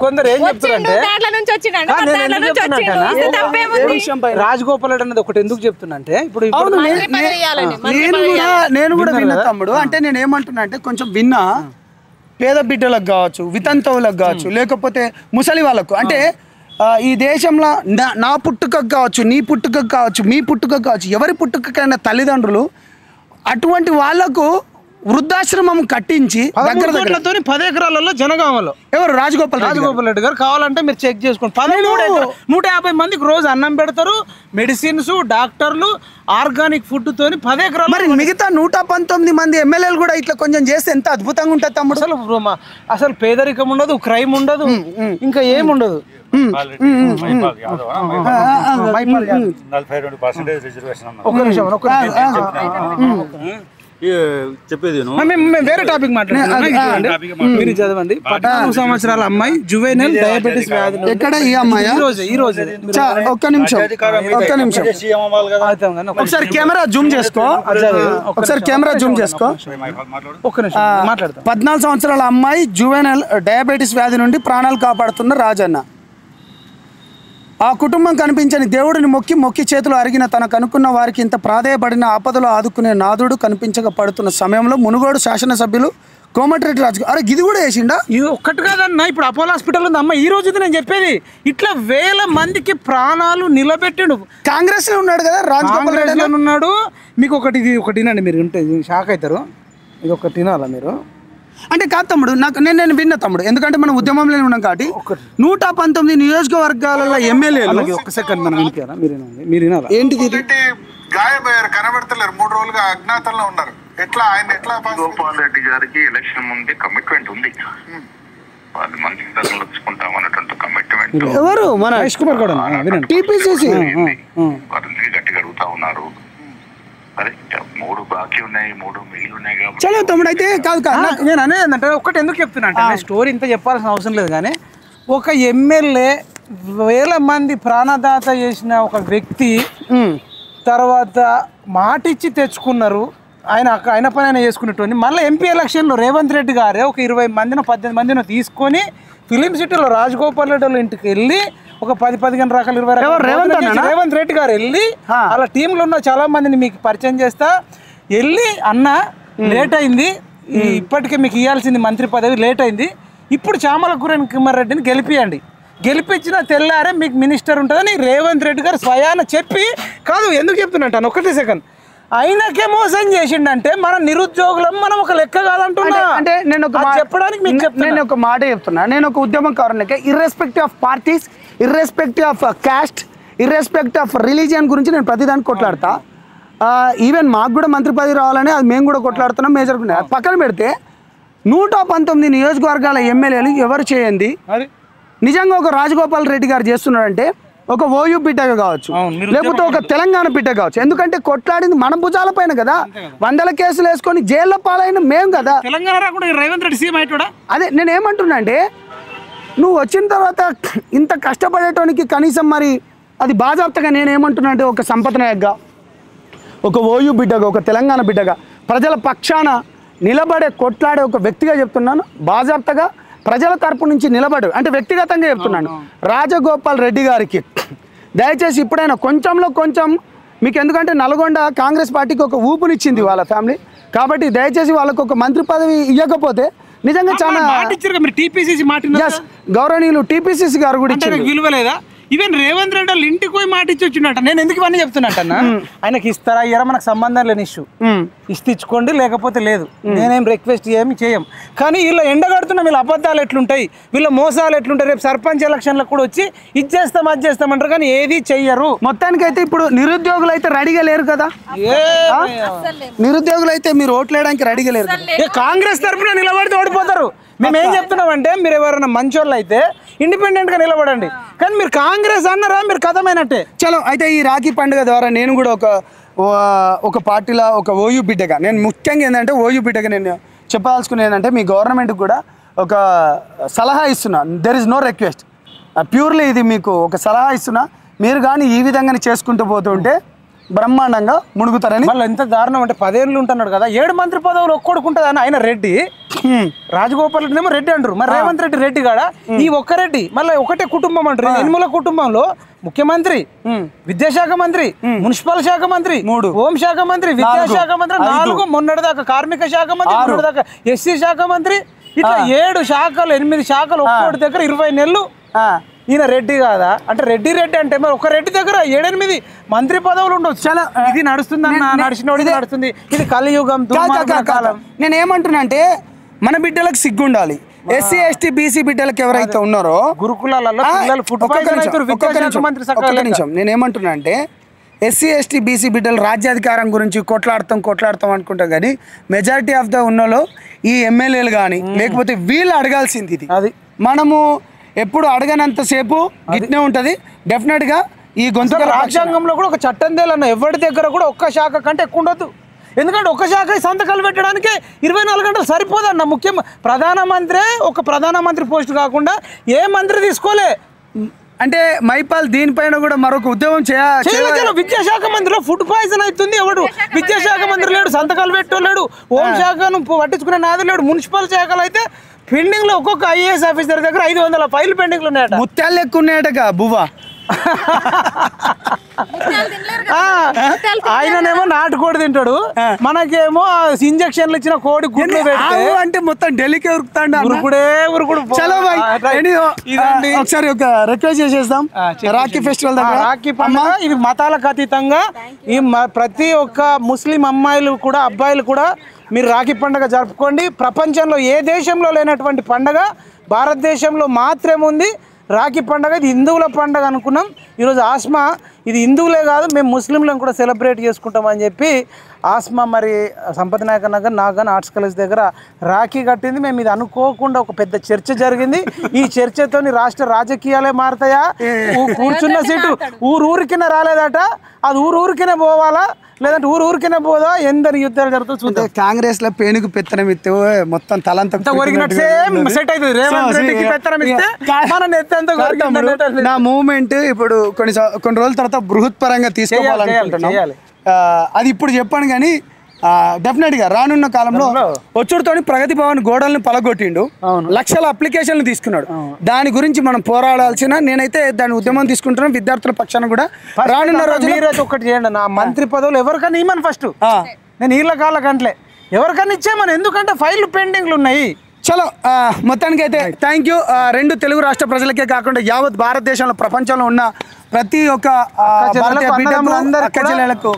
కొందరు ఏం చెప్తారంటే, రాజగోపాల్ రెడ్డి అనేది ఒకటి ఎందుకు చెప్తున్నా అంటే, ఇప్పుడు నేను కూడా విన్నా తమ్ముడు. అంటే నేను ఏమంటున్నా అంటే, కొంచెం విన్నా పేద బిడ్డలకు కావచ్చు, వితంతువులకు కావచ్చు, లేకపోతే ముసలి వాళ్ళకు, అంటే ఈ దేశంలో నా పుట్టుకకు కావచ్చు, నీ పుట్టుకకు కావచ్చు, మీ పుట్టుకకు కావచ్చు, ఎవరి పుట్టుకకైనా తల్లిదండ్రులు అటువంటి వాళ్లకు వృద్ధాశ్రమం కట్టించి 10 ఎకరాలలో జనగామలో ఎవరు రాజగోపాల్ రెడ్డి గారు కావాలంటే మీరు చెక్ చేసుకోండి. 150 మందికి రోజు అన్నం పెడతారు, మెడిసిన్స్, డాక్టర్లు, ఆర్గానిక్ ఫుడ్ తోని 10 ఎకరాలు. మరి మిగతా 119 మంది ఎమ్మెల్యేలు కూడా ఇట్లా కొంచెం చేస్తే ఎంత అద్భుతంగా ఉంటుంది తమ్ముడు. అసలు పేదరికం ఉండదు, క్రైమ్ ఉండదు, ఇంకా ఏముండదు. చెప్పేది వేరే టాపిక్ మాట్లాడుతున్నాం. మీరు చదవండి. 14 సంవత్సరాల అమ్మాయి జువెనైల్ డయాబెటిస్ వ్యాధి. ఎక్కడ ఈ అమ్మాయి? ఈ రోజు ఒక్క నిమిషం. ఒకసారి కెమెరా జూమ్ చేసుకో, ఒకసారి కెమెరా జూమ్ చేసుకో. ఒక్క నిమిషం మాట్లాడతాం. 14 సంవత్సరాల అమ్మాయి జువెనైల్ డయాబెటిస్ వ్యాధి నుండి ప్రాణాలు కాపాడుతున్న రాజన్న. ఆ కుటుంబం కనిపించని దేవుడిని మొక్కి చేతులు అరిగిన తనకు అనుకున్న వారికి ఇంత ప్రాధేయపడిన ఆపదలో ఆదుకునే నాదుడు కనిపించక పడుతున్న సమయంలో మునుగోడు శాసనసభ్యులు కోమటిరెడ్డి రాజు ఇది కూడా వేసిండా? ఇది ఒక్కటి కాదన్నా, ఇప్పుడు అపోలో హాస్పిటల్ ఉంది అమ్మ. ఈ రోజు నేను చెప్పేది ఇట్లా 1000 మందికి ప్రాణాలు నిలబెట్టిండు. కాంగ్రెస్ లో ఉన్నాడు కదా, రాజగోపాల్ రెడ్డి ఉన్నాడు. మీకు ఇది ఒకటి వినండి, మీరు ఉంటే షాక్ అవుతారు. ఇది ఒకటి వినాలా మీరు? అంటే కాదు తమ్ముడు, నేను విన్న తమ్ముడు, ఎందుకంటే మనం ఉద్యమంలోనే ఉన్నాం కాబట్టి 119 నియోజకవర్గాలలో ఎమ్మెల్యేలు. ఒక్క సెకండ్ మనం వినిపించారా? మీరు వినాలా? ఏంటిది? గాయపోయారు, కనబడతలేరు, 3 రోజులుగా అజ్ఞాతంలో ఉన్నారు. ఎట్లా గోపాల్ రెడ్డి గారికి ఎలక్షన్ ముందే కమిట్మెంట్ ఉంది, వాళ్ళు మంత్రి పదవులు వచ్చుకుంటాం అన్నటువంటి కమిట్మెంట్. ఎవరు? మన మహేష్ కుమార్ కూడా టీపీసీసీ వారిని గట్టిగా అడుగుతా ఉన్నారు. అదే 3 బాకీ ఉన్నాయి, 3 మిగిలి ఉన్నాయి కాబట్టి. చలో తమ్ముడు, అయితే కాదు నేను అనేది ఏంటంటే, ఒక్కటి ఎందుకు చెప్తున్నా అంటే, స్టోరీ ఇంత చెప్పాల్సిన అవసరం లేదు కానీ, ఒక ఎమ్మెల్యే 1000 మంది ప్రాణదాత చేసిన ఒక వ్యక్తి తర్వాత మాటిచ్చి తెచ్చుకున్నారు. ఆయన పని ఆయన చేసుకునేటువంటి మళ్ళీ ఎంపీ ఎలక్షన్లో రేవంత్ రెడ్డి గారే ఒక 20 మందినో 18 మందినో తీసుకొని ఫిలిం సిటీలో రాజగోపాల్ రెడ్డి వాళ్ళ ఇంటికి వెళ్ళి ఒక 10-15 రకాల 20 రకాల రేవంత్ రెడ్డి గారు వెళ్ళి అలా టీంలో ఉన్న చాలా మందిని మీకు పరిచయం చేస్తా వెళ్ళి అన్న లేట్ అయింది ఇప్పటికే మీకు ఇవ్వాల్సింది మంత్రి పదవి లేట్ అయింది ఇప్పుడు చామల కిరణ్ రెడ్డిని గెలిపించిన తెల్లారే మీకు మినిస్టర్ ఉంటుందని రేవంత్ రెడ్డి గారు స్వయాన చెప్పి కాదు ఎందుకు చెప్తున్నట్టు ఒకటే సెకండ్ ఆయనకే మోసం చేసిండంటే మన నిరుద్యోగులం మనం ఒక లెక్క కాదంటున్నా అంటే నేను చెప్పడానికి నేను ఒక మాట చెప్తున్నా నేను ఒక ఉద్యమకారునికే irrespective of parties irrespective of caste irrespective of religion గురించి నేను ప్రతిదానికి కొట్లాడతా ఈవెన్ మాకు కూడా మంత్రి పదవి రావాలని అది మేము కూడా కొట్లాడుతున్నాం మేజర్ పక్కన పెడితే 119 నియోజకవర్గాల ఎమ్మెల్యేలు ఎవరు చేయండి నిజంగా ఒక రాజగోపాల్ రెడ్డి గారు చేస్తున్నాడంటే ఒక ఓయూ బిడ్డగా కావచ్చు లేకపోతే ఒక తెలంగాణ బిడ్డ కావచ్చు ఎందుకంటే కొట్లాడింది మన భుజాల పైన కదా 100 కేసులు వేసుకొని జైల్లో పాలైన మేము కదా అదే నేను ఏమంటున్నా అంటే నువ్వు వచ్చిన తర్వాత ఇంత కష్టపడేటానికి కనీసం మరి అది బాజాప్తగా నేను ఏమంటున్నా అంటే ఒక సంపద నాయకగా ఒక ఓయూ బిడ్డగా ఒక తెలంగాణ బిడ్డగా ప్రజల పక్షాన నిలబడే కొట్లాడే ఒక వ్యక్తిగా చెప్తున్నాను బాజాప్తగా ప్రజల తరపు నుంచి నిలబడు అంటే వ్యక్తిగతంగా చెప్తున్నాను రాజగోపాల్ రెడ్డి గారికి దయచేసి ఇప్పుడైనా కొంచెంలో కొంచెం మీకు ఎందుకంటే నల్గొండ కాంగ్రెస్ పార్టీకి ఒక ఊపునిచ్చింది వాళ్ళ ఫ్యామిలీ కాబట్టి దయచేసి వాళ్ళకు ఒక మంత్రి పదవి ఇవ్వకపోతే నిజంగా చాలా గౌరవనీయులు టీపీసీసీ గారు కూడా విలువలేదా ఈవెన్ రేవంత్ రెడ్డి వాళ్ళు ఇంటికి పోయి మాట ఇచ్చి వచ్చినట్ట నేను ఎందుకు ఇవన్నీ చెప్తున్నట్టన్నా ఆయనకి ఇస్తారా ఇయ్యారా మనకు సంబంధం లేని ఇష్యూ ఇచ్చుకోండి లేకపోతే లేదు నేనేం రిక్వెస్ట్ చేయం కానీ వీళ్ళు ఎండగడుతున్న వీళ్ళ అబద్ధాలు ఎట్లుంటాయి వీళ్ళ మోసాలు ఎట్లుంటాయి రేపు సర్పంచ్ ఎలక్షన్లకు కూడా వచ్చి ఇది చేస్తామంటారు కానీ ఏది చెయ్యరు మొత్తానికి అయితే ఇప్పుడు నిరుద్యోగులు అయితే రెడీగా లేరు కదా నిరుద్యోగులు అయితే మీరు ఓట్లేయడానికి రెడీగా లేరు కాంగ్రెస్ తరఫున నిలబడితే ఓడిపోతారు మేము ఏం చెప్తున్నామంటే మీరు ఎవరైనా మంచోళ్ళు అయితే ఇండిపెండెంట్గా నిలబడండి కానీ మీరు కాంగ్రెస్ అన్నారా మీరు కథమైనట్టే చలో అయితే ఈ రాఖీ పండుగ ద్వారా నేను కూడా ఒక పార్టీలో ఒక ఓయూ బిడ్డగా నేను ముఖ్యంగా ఏంటంటే ఓయూ బిడ్డగా నేను చెప్పాల్సుకునేది ఏంటంటే మీ గవర్నమెంట్కి కూడా ఒక సలహా ఇస్తున్నా there is no request purely ఇది మీకు ఒక సలహా ఇస్తున్నా మీరు కానీ ఈ విధంగానే చేసుకుంటూ పోతుంటే బ్రహ్మాండంగా మునుగుతారని మళ్ళీ ఎంత దారుణం అంటే 10 ఏళ్ళు ఉంటున్నాడు కదా 7 మంత్రి పదవులు ఒక్కొడుకుంటుంది అని ఆయన రెడ్డి రాజగోపాల్ రెడ్డి ఏమో రెడ్డి అంటారు మరి రేవంత్ రెడ్డి కాడ ఈ ఒక్క రెడ్డి మళ్ళీ ఒకటే కుటుంబం అంటారు ఎనిమిల కుటుంబంలో ముఖ్యమంత్రి విద్యాశాఖ మంత్రి మున్సిపల్ శాఖ మంత్రి హోం శాఖ మంత్రి విద్యాశాఖ మంత్రి 4 మొన్నటిదాకా కార్మిక శాఖ మంత్రి మొన్నటిదాకా ఎస్సీ శాఖ మంత్రి ఇట్లా 7 శాఖలు 8 శాఖలు ఒక్కొక్కటి దగ్గర 20 నెలలు ఈయన రెడ్డి కాదా అంటే రెడ్డి అంటే మరి ఒక రెడ్డి దగ్గర 7-8 మంత్రి పదవులు ఉండొచ్చు చాలా ఇది నడుస్తుంది ఇది కలియుగం కాలం నేను ఏమంటున్నా అంటే మన బిడ్డలకు సిగ్గుండాలి ఎస్సీ ఎస్టీ బీసీ బిడ్డలకు ఎవరైతే ఉన్నారో గురుకులాలలో నేను ఏమంటున్నా అంటే ఎస్సీ ఎస్టీ బీసీ బిడ్డలు రాజ్యాధికారం గురించి కొట్లాడతాం అనుకుంటాం కానీ మెజారిటీ ఆఫ్ ద ఉన్నలో ఈ ఎమ్మెల్యేలు కానీ లేకపోతే వీళ్ళు అడగాల్సింది ఇది అది మనము ఎప్పుడు అడగనంతసేపు గిట్నే ఉంటుంది డెఫినెట్గా ఈ గొంతు రాజ్యాంగంలో కూడా ఒక చట్టం తేలన్న ఎవరి దగ్గర కూడా ఒక్క శాఖ కంటే ఎక్కువ ఉండొద్దు ఎందుకంటే ఒక శాఖ సంతకాలు పెట్టడానికి 24 గంటలు సరిపోదన్న ముఖ్యం ప్రధానమంత్రి పోస్ట్ కాకుండా ఏ మంత్రి తీసుకోలే అంటే మైపాల్ దీనిపైన కూడా మరొక ఉద్యమం చేయాలి విద్యాశాఖ మంత్రిలో ఫుడ్ పాయిజన్ అవుతుంది ఎవడు విద్యాశాఖ మంత్రి లేడు సంతకాలు పెట్టలేడు హోం శాఖను పట్టించుకునే నాది లేడు మున్సిపల్ శాఖలు అయితే పెండింగ్ లో ఒక్కొక్క ఐఏఎస్ ఆఫీసర్ దగ్గర 500 ఫైల్ పెండింగ్ లో ఉన్నాయట ముత్యాలు ఎక్కువ ఉన్నాయటగా బువ్వా ఆయననేమో నాటుకోడి తింటాడు మనకేమో ఇంజక్షన్లు ఇచ్చిన కోడి గుడ్లు అంటే మొత్తం ఢిల్లీకి ఉరుకుతాడు ఉరుకుడు చలో ఒకసారి ఒక రిక్వెస్ట్ చేసేస్తాం రాఖీ ఫెస్టివల్ రాఖీ పండుగ ఇది మతాలకు అతీతంగా ఈ ప్రతి ఒక్క ముస్లిం అమ్మాయిలు కూడా అబ్బాయిలు కూడా మీరు రాఖీ పండుగ జరుపుకోండి ప్రపంచంలో ఏ దేశంలో లేనటువంటి పండుగ భారతదేశంలో మాత్రమే ఉంది రాఖీ పండుగ ఇది హిందువుల పండుగ అనుకున్నాం ఈరోజు ఆస్మా ఇది హిందువులే కాదు మేము ముస్లింలను కూడా సెలబ్రేట్ చేసుకుంటామని చెప్పి ఆస్మా మరి సంపత్ నాయక్ నగర్ నాగన్ ఆర్ట్స్ కాలేజ్ దగ్గర రాఖీ కట్టింది మేము ఇది అనుకోకుండా ఒక పెద్ద చర్చ జరిగింది ఈ చర్చతోని రాష్ట్ర రాజకీయాలే మారుతాయా కూర్చున్న సీటు ఊరికినే రాలేదట అది ఊరికినే పోవాలా లేదంటే ఊరికినే పోదా ఎందరి యుద్ధాలు జరుగుతాయి చూద్దాం కాంగ్రెస్ లో పేనుకు పెత్తనం ఇస్తే మొత్తం తలంతా సెట్ అవుతుంది రేవంత్ రెడ్డికి పెత్తనం ఇస్తే నా మూవ్మెంట్ ఇప్పుడు కొన్ని రోజుల తర్వాత బృహత్ పరంగా తీసుకోవాలనుకుంటున్నాం అది ఇప్పుడు చెప్పాను కానీ డెఫినెట్గా రానున్న కాలంలో వచ్చుడుతోని ప్రగతి భవన్ గోడల్ని పలగొట్టిండు, లక్షల అప్లికేషన్లు తీసుకున్నాడు. దాని గురించి మనం పోరాడాల్సిన, నేనైతే దాని ఉద్యమం తీసుకుంటున్నాను విద్యార్థుల పక్షాన కూడా. రానున్న రోజు ఒకటి చేయండి, నా మంత్రి పదవులు ఎవరికైనా ఇమ్మని ఫస్ట్, నేను వీళ్ళ కాళ్ళకంటలే ఎవరికైనా ఇచ్చేమని, ఎందుకంటే ఫైళ్ళు పెండింగ్లు ఉన్నాయి. చలో మొత్తానికి అయితే థ్యాంక్ యూ. రెండు తెలుగు రాష్ట్ర ప్రజలకే కాకుండా యావత్ భారతదేశంలో ప్రపంచంలో ఉన్న ప్రతి ఒక్క జిల్లాలకు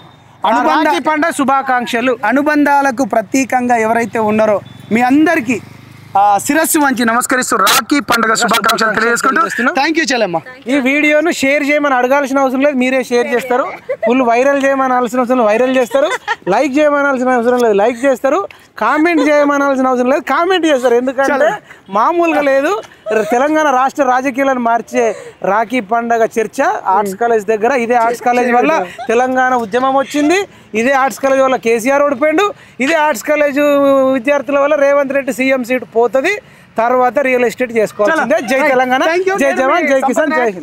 అనుబంధ పండుగ శుభాకాంక్షలు. అనుబంధాలకు ప్రతీకంగా ఎవరైతే ఉన్నారో మీ అందరికీ శిరస్సు వంచి నమస్కరిస్తూ రాఖీ పండుగ శుభాకాంక్షలు తెలియజేసుకుంటూ థ్యాంక్ యూ చెల్లెమ్మ. ఈ వీడియోను షేర్ చేయమని అడగాల్సిన అవసరం లేదు, మీరే షేర్ చేస్తారు. ఫుల్ వైరల్ చేయమనాల్సిన అవసరం లేదు, వైరల్ చేస్తారు. లైక్ చేయమనాల్సిన అవసరం లేదు, లైక్ చేస్తారు. కామెంట్ చేయమనాల్సిన అవసరం లేదు, కామెంట్ చేస్తారు. ఎందుకంటే మామూలుగా లేదు, తెలంగాణ రాష్ట్ర రాజకీయాలను మార్చే రాఖీ పండుగ చర్చ ఆర్ట్స్ కాలేజ్ దగ్గర. ఇదే ఆర్ట్స్ కాలేజ్ వల్ల తెలంగాణ ఉద్యమం వచ్చింది, ఇదే ఆర్ట్స్ కాలేజ్ వల్ల కేసీఆర్ ఓడిపోయిండు, ఇదే ఆర్ట్స్ కాలేజ్ విద్యార్థుల వల్ల రేవంత్ రెడ్డి సీఎం సీట్ పోతుంది. తర్వాత రియల్ ఎస్టేట్ చేసుకోవాల్సిందే. జై తెలంగాణ, జై జవాన్, జై కిసాన్, జై హింద్.